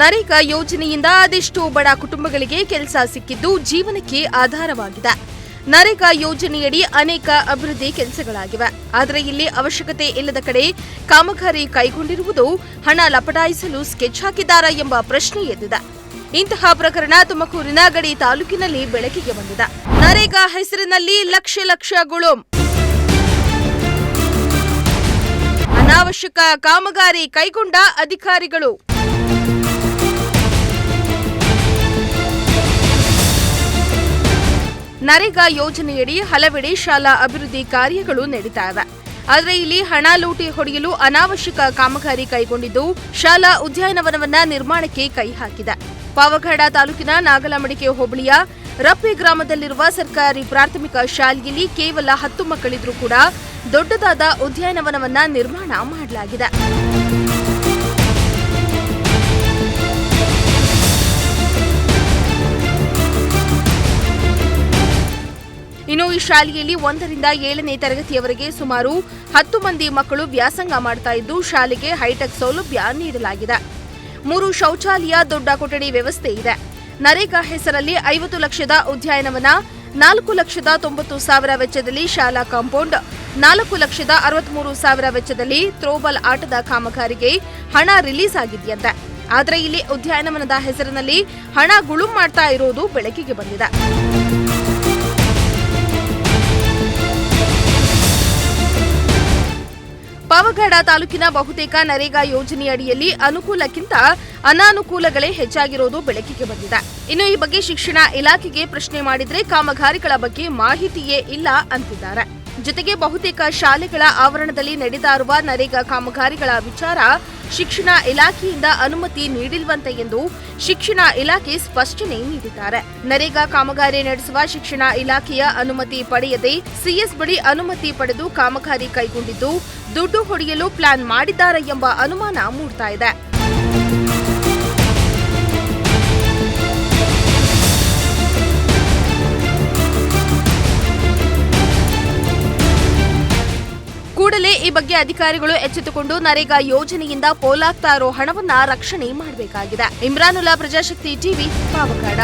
ನರೇಗಾ ಯೋಜನೆಯಿಂದ ಅದೆಷ್ಟೋ ಬಡ ಕುಟುಂಬಗಳಿಗೆ ಕೆಲಸ ಸಿಕ್ಕಿದ್ದು ಜೀವನಕ್ಕೆ ಆಧಾರವಾಗಿದೆ. ನರೇಗಾ ಯೋಜನೆಯಡಿ ಅನೇಕ ಅಭಿವೃದ್ಧಿ ಕೆಲಸಗಳಾಗಿವೆ. ಆದರೆ ಇಲ್ಲಿ ಅವಶ್ಯಕತೆ ಇಲ್ಲದ ಕಡೆ ಕಾಮಗಾರಿ ಕೈಗೊಂಡಿರುವುದು ಹಣ ಲಪಟಾಯಿಸಲು ಸ್ಕೆಚ್ ಹಾಕಿದ್ದಾರಾ ಎಂಬ ಪ್ರಶ್ನೆ ಎದ್ದಿದೆ. ಇಂತಹ ಪ್ರಕರಣ ತುಮಕೂರಿನ ಗಡಿ ತಾಲೂಕಿನಲ್ಲಿ ಬೆಳಕಿಗೆ ಬಂದಿದೆ. ನರೇಗಾ ಹೆಸರಿನಲ್ಲಿ ಲಕ್ಷ ಗುಳುಂ. ಅನಾವಶ್ಯಕ ಕಾಮಗಾರಿ ಕೈಗೊಂಡ ಅಧಿಕಾರಿಗಳು. ನರೇಗಾ ಯೋಜನೆಯಡಿ ಹಲವೆಡೆ ಶಾಲಾ ಅಭಿವೃದ್ಧಿ ಕಾರ್ಯಗಳು ನಡೀತಾ ಇವೆ. ಆದರೆ ಇಲ್ಲಿ ಹಣ ಲೂಟಿ ಹೊಡೆಯಲು ಅನಾವಶ್ಯಕ ಕಾಮಗಾರಿ ಕೈಗೊಂಡಿದ್ದು ಶಾಲಾ ಉದ್ಯಾನವನವನ್ನ ನಿರ್ಮಾಣಕ್ಕೆ ಕೈ ಹಾಕಿದೆ. ಪಾವಗಡ ತಾಲೂಕಿನ ನಾಗಲಮಡಿಕೆ ಹೋಬಳಿಯ ರಪ್ಪೆ ಗ್ರಾಮದಲ್ಲಿರುವ ಸರ್ಕಾರಿ ಪ್ರಾಥಮಿಕ ಶಾಲೆಯಲ್ಲಿ ಕೇವಲ 10 ಮಕ್ಕಳಿದ್ರೂ ಕೂಡ ದೊಡ್ಡದಾದ ಉದ್ಯಾನವನವನ್ನ ನಿರ್ಮಾಣ ಮಾಡಲಾಗಿದೆ. ಇನ್ನು ಈ ಶಾಲೆಯಲ್ಲಿ 1ರಿಂದ 7ನೇ ತರಗತಿಯವರೆಗೆ ಸುಮಾರು 10 ಮಂದಿ ಮಕ್ಕಳು ವ್ಯಾಸಂಗ ಮಾಡ್ತಾ ಇದ್ದು ಶಾಲೆಗೆ ಹೈಟೆಕ್ ಸೌಲಭ್ಯ ನೀಡಲಾಗಿದೆ. 3 ಶೌಚಾಲಯ, ದೊಡ್ಡ ಕೊಠಡಿ ವ್ಯವಸ್ಥೆ ಇದೆ. ನರೇಗಾ ಹೆಸರಲ್ಲಿ 50 ಲಕ್ಷದ ಉದ್ಯಾನವನ, 4,90,000 ವೆಚ್ಚದಲ್ಲಿ ಶಾಲಾ ಕಾಂಪೌಂಡ್, 4,63,000 ವೆಚ್ಚದಲ್ಲಿ ಥ್ರೋಬಾಲ್ ಆಟದ ಕಾಮಗಾರಿಗೆ ಹಣ ರಿಲೀಸ್ ಆಗಿದೆಯಂತೆ. ಆದರೆ ಇಲ್ಲಿ ಉದ್ಯಾನವನದ ಹೆಸರಿನಲ್ಲಿ ಹಣ ಗುಳುಂ ಮಾಡ್ತಾ ಇರೋದು ಬೆಳಕಿಗೆ ಬಂದಿದೆ. ಪಾವಗಡ ತಾಲೂಕಿನ ಬಹುತೇಕ ನರೇಗಾ ಯೋಜನೆಯಡಿಯಲ್ಲಿ ಅನುಕೂಲಕ್ಕಿಂತ ಅನಾನುಕೂಲಗಳೇ ಹೆಚ್ಚಾಗಿರೋದು ಬೆಳಕಿಗೆ ಬಂದಿದೆ. ಇನ್ನು ಈ ಬಗ್ಗೆ ಶಿಕ್ಷಣ ಇಲಾಖೆಗೆ ಪ್ರಶ್ನೆ ಮಾಡಿದ್ರೆ ಕಾಮಗಾರಿಗಳ ಬಗ್ಗೆ ಮಾಹಿತಿಯೇ ಇಲ್ಲ ಅಂತಿದ್ದಾರೆ. ಜೊತೆಗೆ ಬಹುತೇಕ ಶಾಲೆಗಳ ಆವರಣದಲ್ಲಿ ನಡೆತಾ ಇರುವ ನರೇಗಾ ಕಾಮಗಾರಿಗಳ ವಿಚಾರ ಶಿಕ್ಷಣ ಇಲಾಖೆಯಿಂದ ಅನುಮತಿ ನೀಡಿಲ್ವಂತೆ ಎಂದು ಶಿಕ್ಷಣ ಇಲಾಖೆ ಸ್ಪಷ್ಟನೆ ನೀಡಿದ್ದಾರೆ. ನರೇಗಾ ಕಾಮಗಾರಿ ನಡೆಸುವ ಶಿಕ್ಷಣ ಇಲಾಖೆಯ ಅನುಮತಿ ಪಡೆಯದೆ ಸಿಎಸ್ ಬಳಿ ಅನುಮತಿ ಪಡೆದು ಕಾಮಗಾರಿ ಕೈಗೊಂಡಿದ್ದು ದುಡ್ಡು ಹೊಡೆಯಲು ಪ್ಲಾನ್ ಮಾಡಿದ್ದಾರೆ ಎಂಬ ಅನುಮಾನ ಮೂಡ್ತಾ ಇದೆ. ಕೂಡಲೇ ಈ ಬಗ್ಗೆ ಅಧಿಕಾರಿಗಳು ಎಚ್ಚೆತ್ತುಕೊಂಡು ನರೇಗಾ ಯೋಜನೆಯಿಂದ ಪೋಲಾಗ್ತಾ ಇರೋ ಹಣವನ್ನ ರಕ್ಷಣೆ ಮಾಡಬೇಕಾಗಿದೆ. ಇಮ್ರಾನುಲ್ಲಾ, ಪ್ರಜಾಶಕ್ತಿ ಟಿವಿ, ಪಾವಗಡ.